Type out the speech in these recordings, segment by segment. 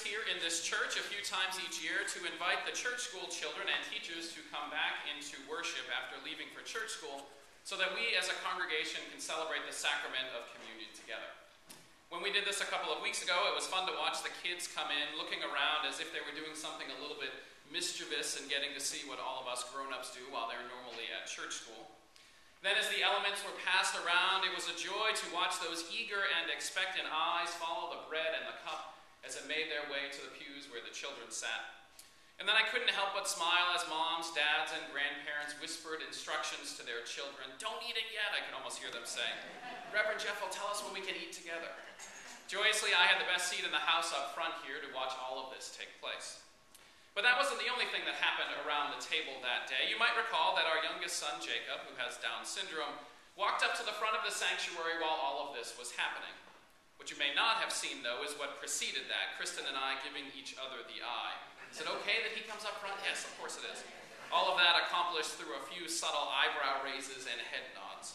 here in this church a few times each year to invite the church school children and teachers to come back into worship after leaving for church school so that we as a congregation can celebrate the sacrament of communion together. When we did this a couple of weeks ago, it was fun to watch the kids come in looking around as if they were doing something a little bit mischievous and getting to see what all of us grown-ups do while they're normally at church school. Then as the elements were passed around, it was a joy to watch those eager and expectant eyes follow the bread and the cup as it made their way to the pews where the children sat. And then I couldn't help but smile as moms, dads, and grandparents whispered instructions to their children. "Don't eat it yet," I could almost hear them saying. "Reverend Jeff will tell us when we can eat together." Joyously, I had the best seat in the house up front here to watch all of this take place. But that wasn't the only thing that happened around the table that day. You might recall that our youngest son, Jacob, who has Down syndrome, walked up to the front of the sanctuary while all of this was happening. What you may not have seen, though, is what preceded that, Kristen and I giving each other the eye. Is it okay that he comes up front? Yes, of course it is. All of that accomplished through a few subtle eyebrow raises and head nods.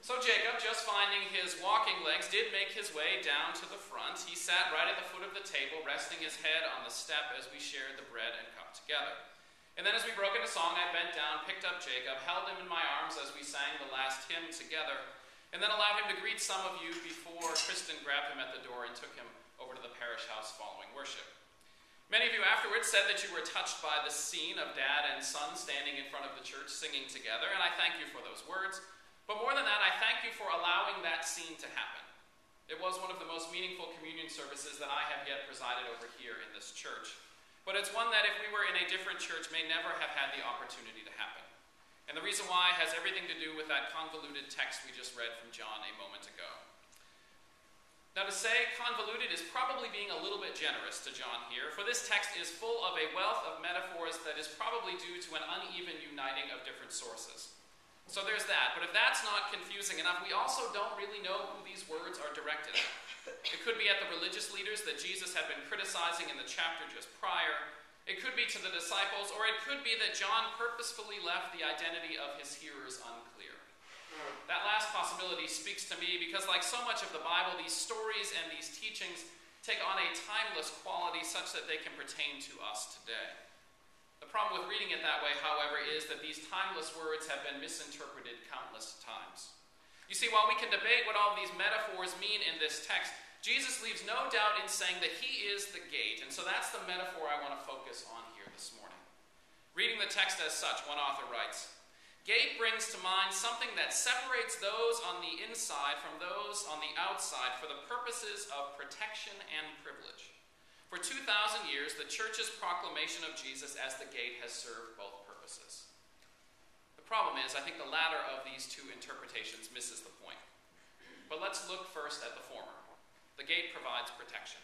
So Jacob, just finding his walking legs, did make his way down to the front. He sat right at the foot of the table, resting his head on the step as we shared the bread and cup together. And then as we broke into song, I bent down, picked up Jacob, held him in my arms as we sang the last hymn together, and then allowed him to greet some of you before Kristen grabbed him at the door and took him over to the parish house following worship. Many of you afterwards said that you were touched by the scene of dad and son standing in front of the church singing together, and I thank you for those words. But more than that, I thank you for allowing that scene to happen. It was one of the most meaningful communion services that I have yet presided over here in this church. But it's one that if we were in a different church may never have had the opportunity to happen. And the reason why has everything to do with that convoluted text we just read from John a moment ago. Now to say convoluted is probably being a little bit generous to John here, for this text is full of a wealth of metaphors that is probably due to an uneven uniting of different sources. So there's that, but if that's not confusing enough, we also don't really know who these words are directed at. It could be at the religious leaders that Jesus had been criticizing in the chapter just prior. It could be to the disciples, or it could be that John purposefully left the identity of his hearers unclear. That last possibility speaks to me because, like so much of the Bible, these stories and these teachings take on a timeless quality such that they can pertain to us today. The problem with reading it that way, however, is that these timeless words have been misinterpreted countless times. You see, while we can debate what all of these metaphors mean in this text, Jesus leaves no doubt in saying that he is the gate, and so that's the metaphor I want to focus on here this morning. Reading the text as such, one author writes, "Gate brings to mind something that separates those on the inside from those on the outside for the purposes of protection and privilege. For 2,000 years, the church's proclamation of Jesus as the gate has served both purposes." The problem is, I think the latter of these two interpretations misses the point. But let's look first at the former. The gate provides protection.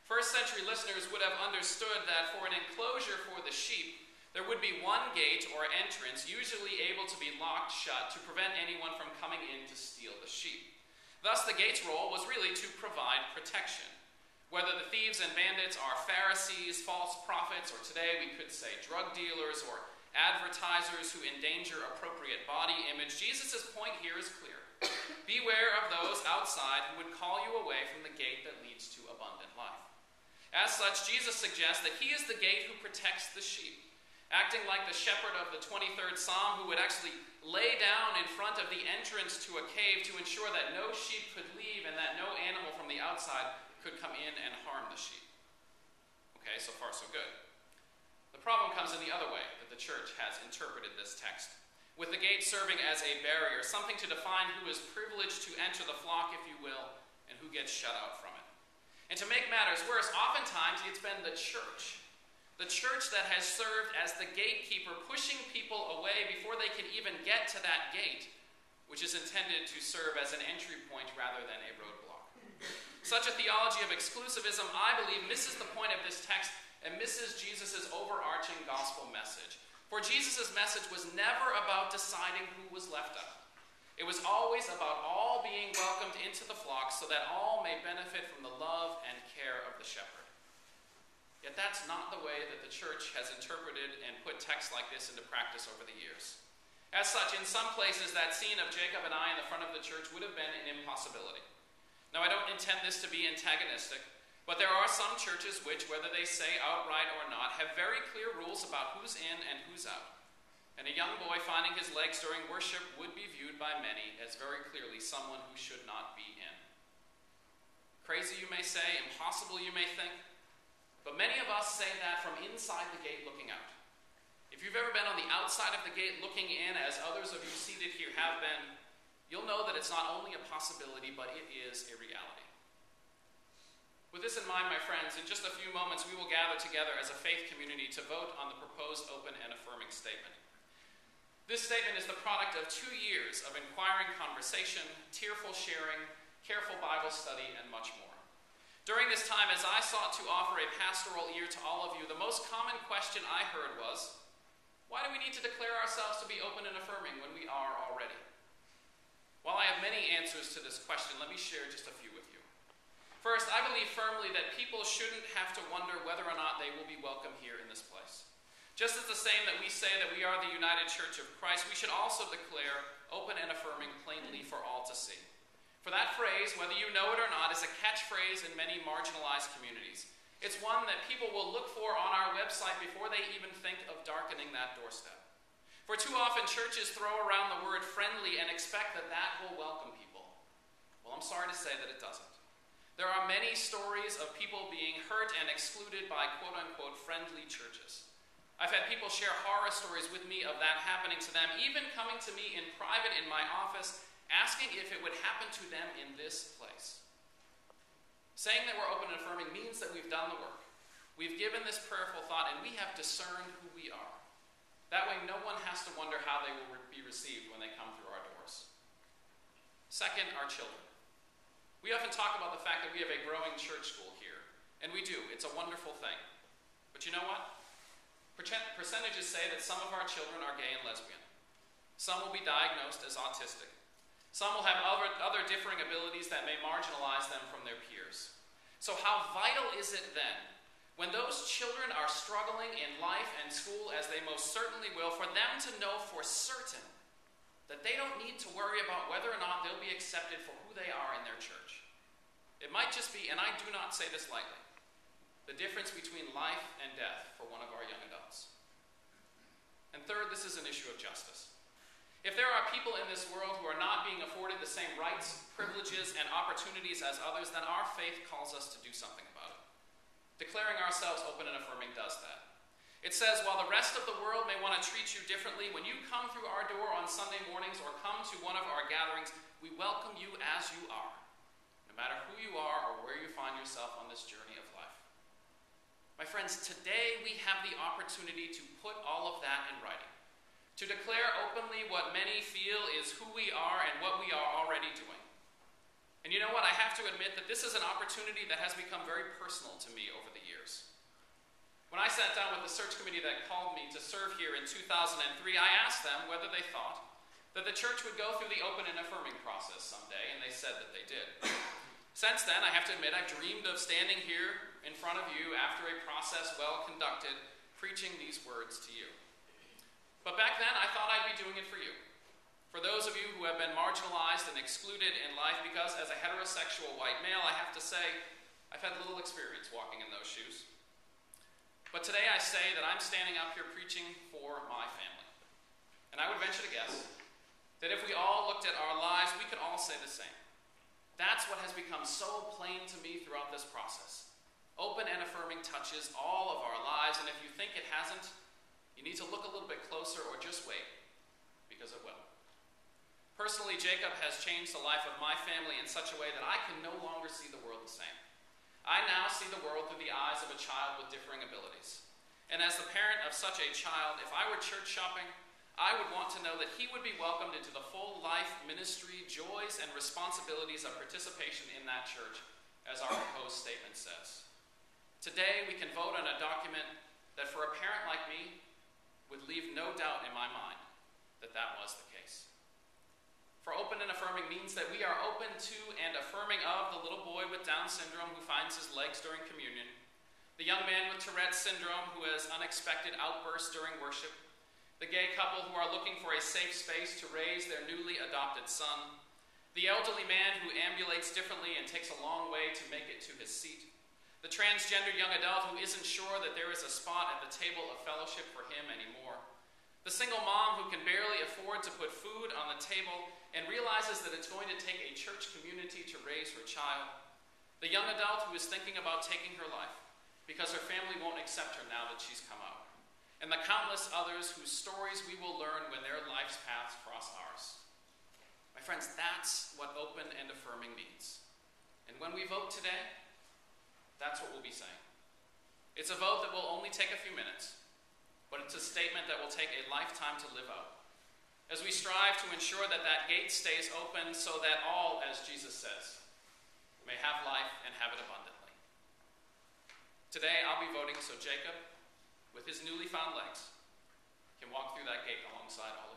First century listeners would have understood that for an enclosure for the sheep, there would be one gate or entrance, usually able to be locked shut to prevent anyone from coming in to steal the sheep. Thus, the gate's role was really to provide protection. Whether the thieves and bandits are Pharisees, false prophets, or today we could say drug dealers or advertisers who endanger appropriate body image, Jesus' point here is clear. Beware of those outside who would call you away from the gate that leads to abundant life. As such, Jesus suggests that he is the gate who protects the sheep, acting like the shepherd of the 23rd Psalm who would actually lay down in front of the entrance to a cave to ensure that no sheep could leave and that no animal from the outside could come in and harm the sheep. Okay, so far so good. The problem comes in the other way that the church has interpreted this text, with the gate serving as a barrier, something to define who is privileged to enter the flock, if you will, and who gets shut out from it. And to make matters worse, oftentimes it's been the church that has served as the gatekeeper, pushing people away before they can even get to that gate, which is intended to serve as an entry point rather than a roadblock. Such a theology of exclusivism, I believe, misses the point of this text and misses Jesus' overarching gospel message. For Jesus' message was never about deciding who was left out. It was always about all being welcomed into the flock so that all may benefit from the love and care of the shepherd. Yet that's not the way that the church has interpreted and put texts like this into practice over the years. As such, in some places, that scene of Jacob and I in the front of the church would have been an impossibility. Now, I don't intend this to be antagonistic. But there are some churches which, whether they say outright or not, have very clear rules about who's in and who's out. And a young boy finding his legs during worship would be viewed by many as very clearly someone who should not be in. Crazy, you may say, impossible, you may think, but many of us say that from inside the gate looking out. If you've ever been on the outside of the gate looking in, as others of you seated here have been, you'll know that it's not only a possibility, but it is a reality. With this in mind, my friends, in just a few moments we will gather together as a faith community to vote on the proposed open and affirming statement. This statement is the product of 2 years of inquiring conversation, tearful sharing, careful Bible study, and much more. During this time, as I sought to offer a pastoral ear to all of you, the most common question I heard was, why do we need to declare ourselves to be open and affirming when we are already? While I have many answers to this question, let me share just a few with you. First, I believe firmly that people shouldn't have to wonder whether or not they will be welcome here in this place. Just as the same that we say that we are the United Church of Christ, we should also declare open and affirming plainly for all to see. For that phrase, whether you know it or not, is a catchphrase in many marginalized communities. It's one that people will look for on our website before they even think of darkening that doorstep. For too often, churches throw around the word friendly and expect that that will welcome people. Well, I'm sorry to say that it doesn't. There are many stories of people being hurt and excluded by quote-unquote friendly churches. I've had people share horror stories with me of that happening to them, even coming to me in private in my office, asking if it would happen to them in this place. Saying that we're open and affirming means that we've done the work. We've given this prayerful thought, and we have discerned who we are. That way, no one has to wonder how they will be received when they come through our doors. Second, our children. We often talk about the fact that we have a growing church school here, and we do. It's a wonderful thing. But you know what? Percentages say that some of our children are gay and lesbian. Some will be diagnosed as autistic. Some will have other differing abilities that may marginalize them from their peers. So how vital is it then, when those children are struggling in life and school, as they most certainly will, for them to know for certain that they don't need to worry about whether or not they'll be accepted for who they are in their church? It might just be, and I do not say this lightly, the difference between life and death for one of our young adults. And third, this is an issue of justice. If there are people in this world who are not being afforded the same rights, privileges, and opportunities as others, then our faith calls us to do something about it. Declaring ourselves open and affirming does that. It says, while the rest of the world may want to treat you differently, when you come through our door on Sunday mornings or come to one of our gatherings, we welcome you as you are, no matter who you are or where you find yourself on this journey of life. My friends, today we have the opportunity to put all of that in writing. To declare openly what many feel is who we are and what we are already doing. And you know what? I have to admit that this is an opportunity that has become very personal to me over the years. When I sat down with the search committee that called me to serve here in 2003, I asked them whether they thought that the church would go through the open and affirming process someday, and they said that they did. Since then, I have to admit, I've dreamed of standing here in front of you after a process well conducted, preaching these words to you. But back then, I thought I'd be doing it for you. For those of you who have been marginalized and excluded in life, because as a heterosexual white male, I have to say, I've had little experience walking in those shoes. But today I say that I'm standing up here preaching for my family. And I would venture to guess that if we all looked at our lives, we could all say the same. That's what has become so plain to me throughout this process. Open and affirming touches all of our lives, and if you think it hasn't, you need to look a little bit closer or just wait, because it will. Personally, Jacob has changed the life of my family in such a way that I can no longer see the world the same. I now see the world through the eyes of a child with differing abilities. And as the parent of such a child, if I were church shopping, I would want to know that he would be welcomed into the full life, ministry, joys, and responsibilities of participation in that church, as our proposed statement says. Today, we can vote on a document that for a parent like me would leave no doubt in my mind that that was the case. For open and affirming means that we are open to and affirming of the little boy with Down syndrome who finds his legs during communion, the young man with Tourette's syndrome who has unexpected outbursts during worship, the gay couple who are looking for a safe space to raise their newly adopted son, the elderly man who ambulates differently and takes a long way to make it to his seat, The transgender young adult who isn't sure that there is a spot at the table of fellowship for him anymore. The single mom who can barely afford to put food on the table and realizes that it's going to take a church community to raise her child. The young adult who is thinking about taking her life because her family won't accept her now that she's come out. And the countless others whose stories we will learn when their life's paths cross ours. My friends, that's what open and affirming means. And when we vote today, that's what we'll be saying. It's a vote that will only take a few minutes, but it's a statement that will take a lifetime to live out, as we strive to ensure that that gate stays open so that all, as Jesus says, may have life and have it abundantly. Today, I'll be voting so Jacob, with his newly found legs, can walk through that gate alongside all of you.